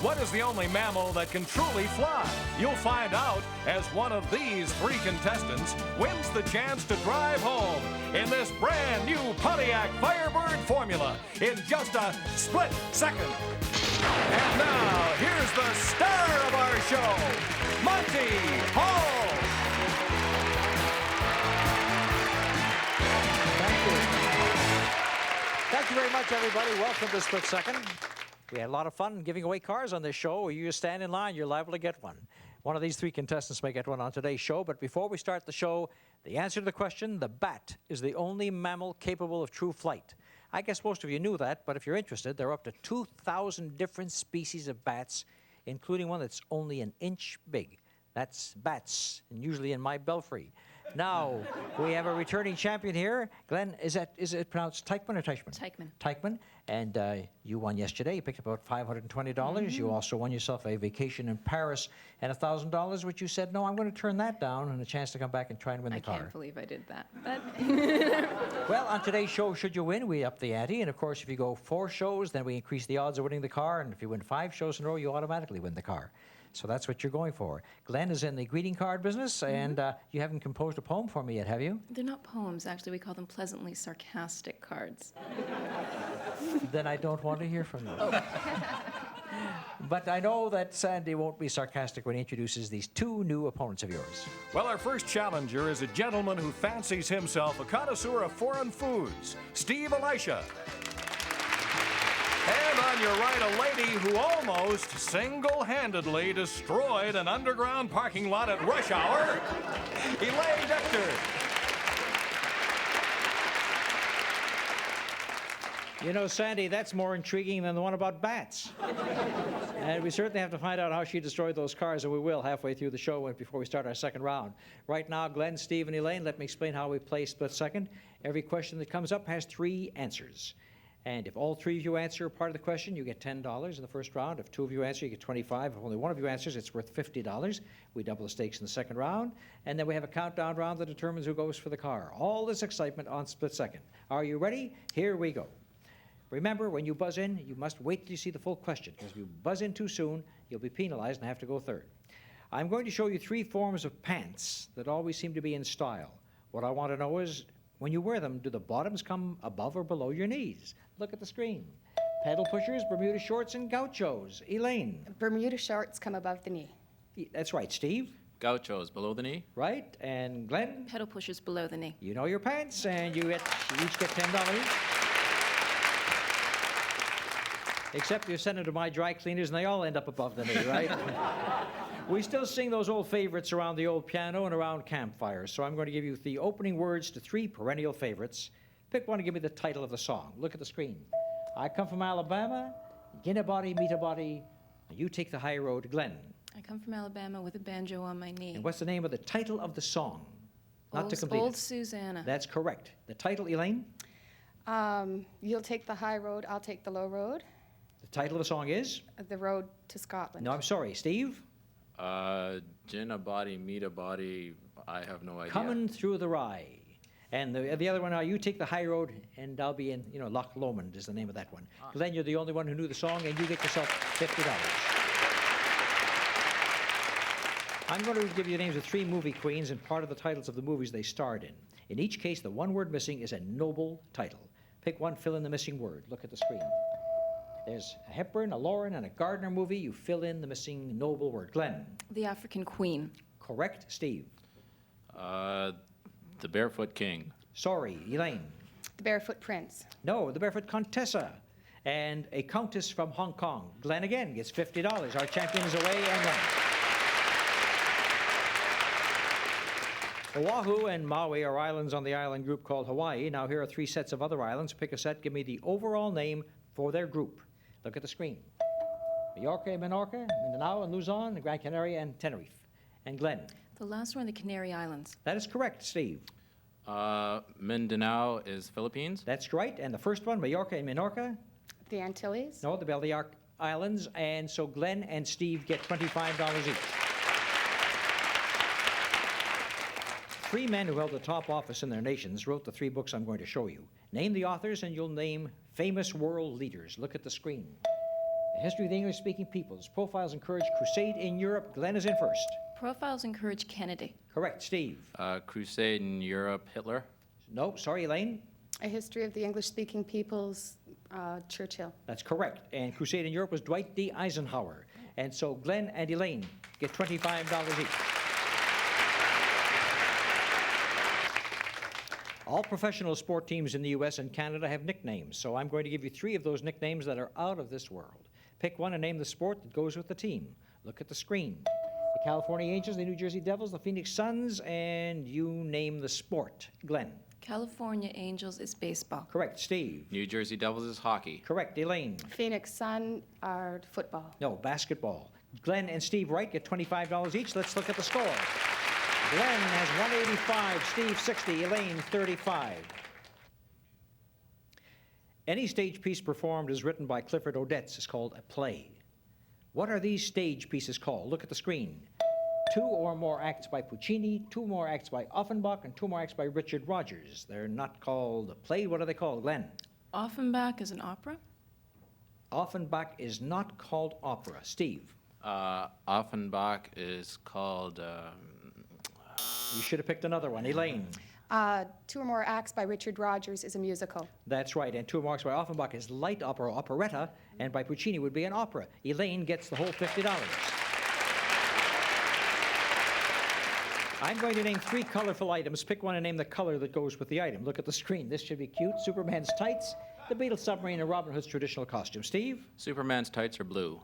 What is the only mammal that can truly fly? You'll find out as one of these three contestants wins the chance to drive home in this brand new Pontiac Firebird formula in just a split second. And now, here's the star of our show, Monty Hall. Thank you very much, everybody. Welcome to Split Second. We had a lot of fun giving away cars on this show. You just stand in line, you're liable to get one. One of these three contestants may get one on today's show, but before we start the show, the answer to the question, the bat is the only mammal capable of true flight. I guess most of you knew that, but if you're interested, there are up to 2,000 different species of bats, including one that's only an inch big. That's bats, and usually in my belfry. Now, we have a returning champion here. Glenn, is it pronounced Teichmann or Teichmann? Teichmann. Teichmann. And you won yesterday. You picked up about $520. You also won yourself a vacation in Paris and $1,000, which you said, no, I'm going to turn that down, and a chance to come back and try and win the car. I can't believe I did that. But well, on today's show, should you win, we up the ante. And, of course, if you go 4 shows, then we increase the odds of winning the car. And if you win 5 shows in a row, you automatically win the car. So that's what you're going for. Glenn is in the greeting card business, and you haven't composed a poem for me yet, have you? they're not poems, actually. We call them pleasantly sarcastic cards. Then I don't want to hear from you. Oh. But I know that Sandy won't be sarcastic when he introduces these 2 new opponents of yours. Well, our first challenger is a gentleman who fancies himself a connoisseur of foreign foods, Steve Elisha. And on your right, a lady who almost single-handedly destroyed an underground parking lot at rush hour, Elaine Dector. You know, Sandy, that's more intriguing than the one about bats. And we certainly have to find out how she destroyed those cars, and we will halfway through the show before we start our second round. Right now, Glenn, Steve, and Elaine, let me explain how we play Split Second. Every question that comes up has 3 answers. And if all 3 of you answer part of the question, you get $10 in the first round. If 2 of you answer, you get $25. If only 1 of you answers, it's worth $50. We double the stakes in the second round. And then we have a countdown round that determines who goes for the car. All this excitement on Split Second. Are you ready? Here we go. Remember, when you buzz in, you must wait till you see the full question, because if you buzz in too soon, you'll be penalized and have to go third. I'm going to show you 3 forms of pants that always seem to be in style. What I want to know is, when you wear them, do the bottoms come above or below your knees? Look at the screen. Pedal pushers, Bermuda shorts, and gauchos. Elaine. Bermuda shorts come above the knee. That's right. Steve. Gauchos below the knee. Right. And Glenn. Pedal pushers below the knee. You know your pants, and you each get $10. Except you send them to my dry cleaners, and they all end up above the knee, right? We still sing those old favorites around the old piano and around campfires, so I'm going to give you the opening words to 3 perennial favorites. Pick one and give me the title of the song. Look at the screen. I come from Alabama, get a body, meet a body, you take the high road. Glenn. I come from Alabama with a banjo on my knee. And what's the name of the title of the song? Not to complete Old it. Susanna. That's correct. The title, Elaine? You'll take the high road, I'll take the low road. The title of the song is? The road to Scotland. No, I'm sorry. Steve? Gin a body, meet a body, I have no idea. Coming through the rye. And the other one, you take the high road, and I'll be in, Loch Lomond is the name of that one. Glenn, you're the only one who knew the song, and you get yourself $50. I'm going to give you the names of 3 movie queens and part of the titles of the movies they starred in. In each case, the one word missing is a noble title. Pick one, fill in the missing word. Look at the screen. There's a Hepburn, a Lauren, and a Gardner movie. You fill in the missing noble word. Glenn. The African Queen. Correct. Steve. The Barefoot King. Sorry. Elaine. The Barefoot Prince. No, the Barefoot Contessa. And a countess from Hong Kong. Glenn again gets $50. Our champion is away and running. Oahu and Maui are islands on the island group called Hawaii. Now here are 3 sets of other islands. Pick a set. Give me the overall name for their group. Look at the screen. Mallorca and Menorca, Mindanao and Luzon, Gran Canaria and Tenerife. And Glenn. The last one, the Canary Islands. That is correct. Steve. Mindanao is Philippines. That's right. And the first one, Mallorca and Menorca? The Antilles. No, the Balearic Islands. And so Glenn and Steve get $25 each. 3 men who held the top office in their nations wrote the 3 books I'm going to show you. Name the authors and you'll name famous world leaders. Look at the screen. History of the English-speaking peoples. Profiles encourage crusade in Europe. Glenn is in first. Profiles encourage Kennedy. Correct. Steve? Crusade in Europe, Hitler. No, sorry, Elaine. A history of the English-speaking peoples, Churchill. That's correct. And crusade in Europe was Dwight D. Eisenhower. And so Glenn and Elaine get $25 each. All professional sport teams in the U.S. and Canada have nicknames, so I'm going to give you 3 of those nicknames that are out of this world. Pick one and name the sport that goes with the team. Look at the screen. The California Angels, the New Jersey Devils, the Phoenix Suns, and you name the sport. Glenn? California Angels is baseball. Correct. Steve? New Jersey Devils is hockey. Correct. Elaine? Phoenix Sun are football. No, basketball. Glenn and Steve Wright get $25 each. Let's look at the score. Glenn has 185, Steve 60, Elaine 35. Any stage piece performed is written by Clifford Odets is called a play. What are these stage pieces called? Look at the screen. 2 or more acts by Puccini, 2 more acts by Offenbach, and 2 more acts by Richard Rodgers. They're not called a play. What are they called, Glenn? Offenbach is an opera. Offenbach is not called opera. Steve? Offenbach is called. You should have picked another one. Elaine? 2 or more acts by Richard Rodgers is a musical. That's right. And 2 or more acts by Offenbach is light opera, operetta, and by Puccini would be an opera. Elaine gets the whole $50. I'm going to name 3 colorful items. Pick one and name the color that goes with the item. Look at the screen. This should be cute. Superman's tights, the Beatles submarine, and Robin Hood's traditional costume. Steve? Superman's tights are blue.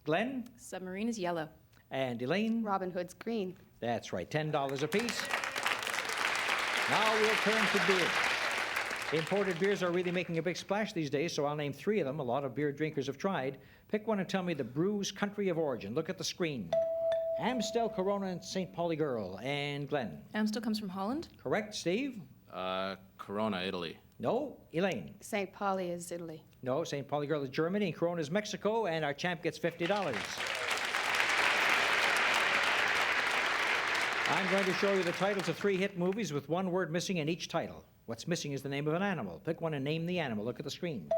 Glenn? Submarine is yellow. And Elaine? Robin Hood's green. That's right. $10 apiece. Now we'll turn to beer. Imported beers are really making a big splash these days, so I'll name 3 of them. A lot of beer drinkers have tried. Pick one and tell me the brew's country of origin. Look at the screen. Amstel, Corona, and St. Pauli Girl. And Glenn? Amstel comes from Holland. Correct. Steve? Corona, Italy. No. Elaine? St. Pauli is Italy. No. St. Pauli Girl is Germany, and Corona is Mexico, and our champ gets $50. I'm going to show you the titles of 3 hit movies with 1 word missing in each title. What's missing is the name of an animal. Pick one and name the animal. Look at the screen.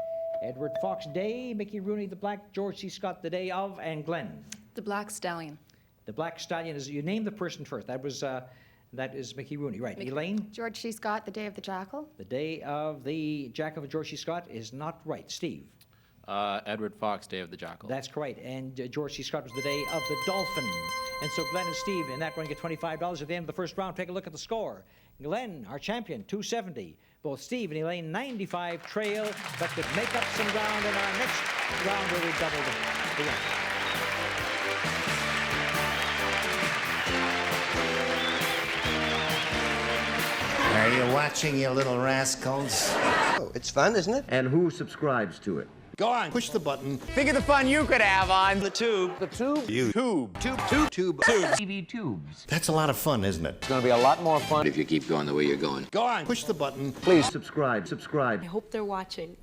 Edward Fox Day, Mickey Rooney the Black, George C. Scott the Day of, and Glenn? The Black Stallion. The Black Stallion is, you name the person first. That is Mickey Rooney, right. Elaine? George C. Scott, The Day of the Jackal. The Day of the Jackal of George C. Scott is not right. Steve? Edward Fox, Day of the Jackal. That's correct. And George C. Scott was The Day of the Dolphin. And so Glenn and Steve in that one get $25 at the end of the first round. Take a look at the score. Glenn, our champion, 270. Both Steve and Elaine, 95 trail, but could make up some ground in our next round where we double the end. Are you watching, you little rascals? Oh, it's fun, isn't it? And who subscribes to it? Go on, push the button. Think of the fun you could have on the tube. The tube? You. Tube. TV tubes. That's a lot of fun, isn't it? It's gonna be a lot more fun if you keep going the way you're going. Go on, push the button. Please subscribe. I hope they're watching.